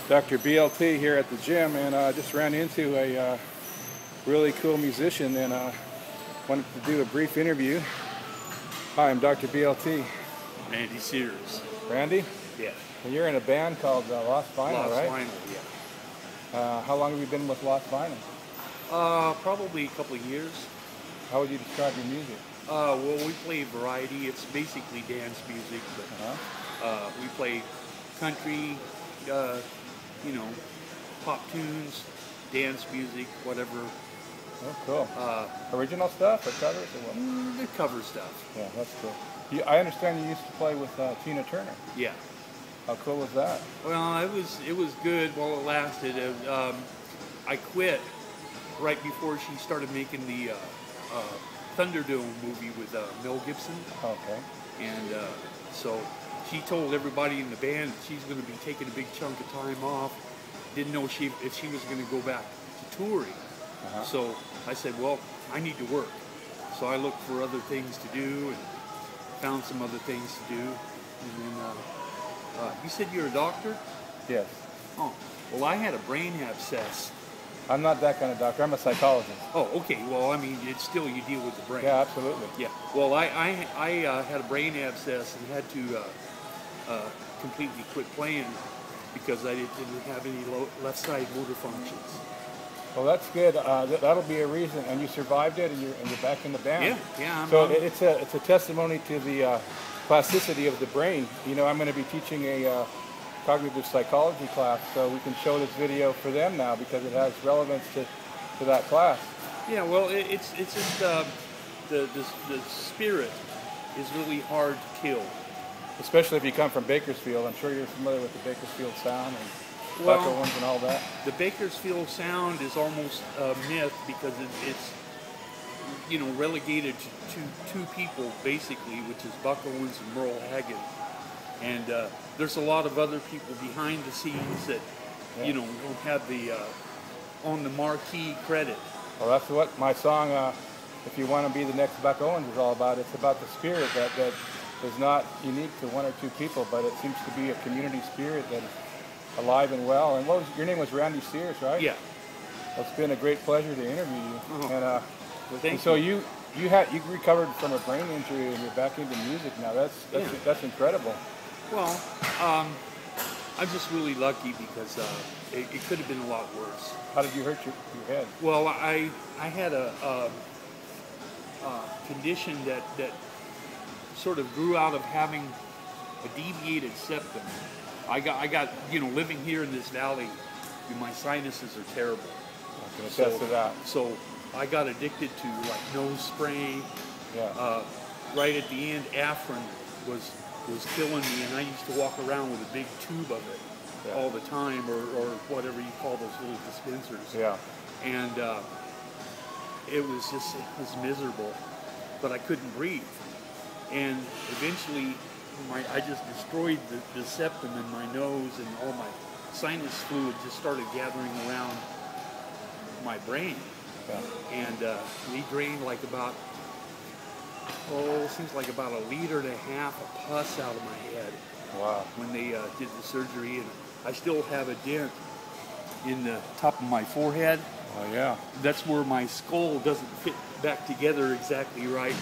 Dr. BLT here at the gym, and I just ran into a really cool musician and wanted to do a brief interview. Hi, I'm Dr. BLT. Randy Sears. Randy? Yeah. And you're in a band called Lost Vinyl, right? Lost Vinyl, yeah. How long have you been with Lost Vinyl? Probably a couple of years. How would you describe your music? Well, we play variety. It's basically dance music, but we play country, pop tunes, dance music, whatever. Oh, cool. Original stuff or covers or what? The cover stuff. Yeah, that's cool. I understand you used to play with Tina Turner. Yeah. How cool was that? Well, it was good while it lasted. I quit right before she started making the Thunderdome movie with Mel Gibson. Okay. And so she told everybody in the band that she's going to be taking a big chunk of time off. Didn't know if she was going to go back to touring. So I said, well, I need to work. So I looked for other things to do and found some other things to do. And then, you said you're a doctor? Yes. Oh, well, I had a brain abscess. I'm not that kind of doctor. I'm a psychologist. Oh, okay. Well, I mean, it's still you deal with the brain. Yeah, absolutely. Yeah. Well, I had a brain abscess and had to completely quit playing because I didn't have any left side motor functions. Well, that's good. That'll be a reason. And you survived it, and you're back in the band. Yeah. So it's a testimony to the plasticity of the brain. You know, I'm going to be teaching a cognitive psychology class, so we can show this video for them now because it has relevance to that class. Yeah, well, it's just the spirit is really hard to kill. Especially if you come from Bakersfield. I'm sure you're familiar with the Bakersfield sound and Well, Buck Owens and all that. The Bakersfield sound is almost a myth because it's relegated to two people basically, which is Buck Owens and Merle Haggard. And there's a lot of other people behind the scenes that, don't have the on the marquee credit. Well, that's what my song, If You Want to Be the Next Buck Owens, is all about. It's about the spirit that is not unique to one or two people, but it seems to be a community spirit that is alive and well. And your name was Randy Sears, right? Yeah. Well, it's been a great pleasure to interview you. Well, thank so you. You recovered from a brain injury and you're back into music now. That's incredible. Well, I'm just really lucky because it could have been a lot worse. How did you hurt your head? Well, I had a condition that sort of grew out of having a deviated septum. I got living here in this valley, my sinuses are terrible. I can attest to that. So I got addicted to like nose spray. Yeah. Right at the end, Afrin was killing me, and I used to walk around with a big tube of it all the time, or whatever you call those little dispensers. Yeah. And it was miserable, but I couldn't breathe. And eventually, I just destroyed the septum in my nose, and all my sinus fluid just started gathering around my brain. Yeah. And we drained like about, it seems like about 1.5 liters of pus out of my head. Wow. When they did the surgery, and I still have a dent in the top of my forehead. Oh, yeah. That's where my skull doesn't fit back together exactly right.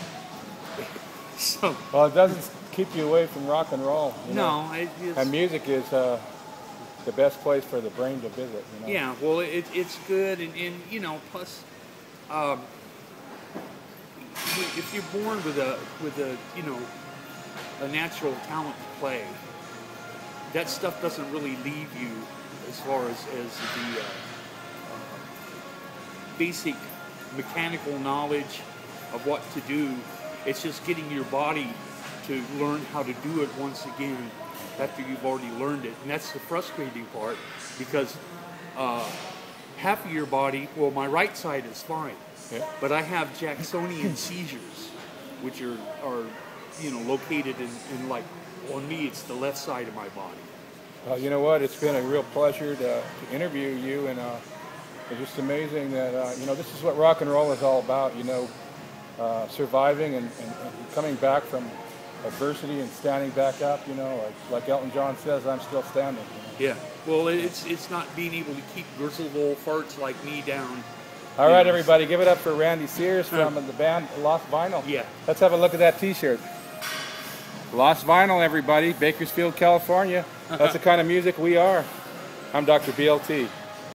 So. Well, it doesn't keep you away from rock and roll. No, and music is the best place for the brain to visit. Yeah, well, it's good, and plus, if you're born with a natural talent to play, that stuff doesn't really leave you as far as the basic mechanical knowledge of what to do. It's just getting your body to learn how to do it once again after you've already learned it. And that's the frustrating part, because half of your body, well, my right side is fine, but I have Jacksonian seizures, which are located in like, on me, it's the left side of my body. Well, you know what? It's been a real pleasure to interview you, and it's just amazing that, this is what rock and roll is all about, surviving and coming back from adversity and standing back up, like Elton John says, I'm still standing. Yeah. Well, it's not being able to keep grizzled old farts like me down. All right, everybody, give it up for Randy Sears from the band Lost Vinyl. Yeah. Let's have a look at that T-shirt. Lost Vinyl, everybody, Bakersfield, California. That's the kind of music we are. I'm Dr. BLT.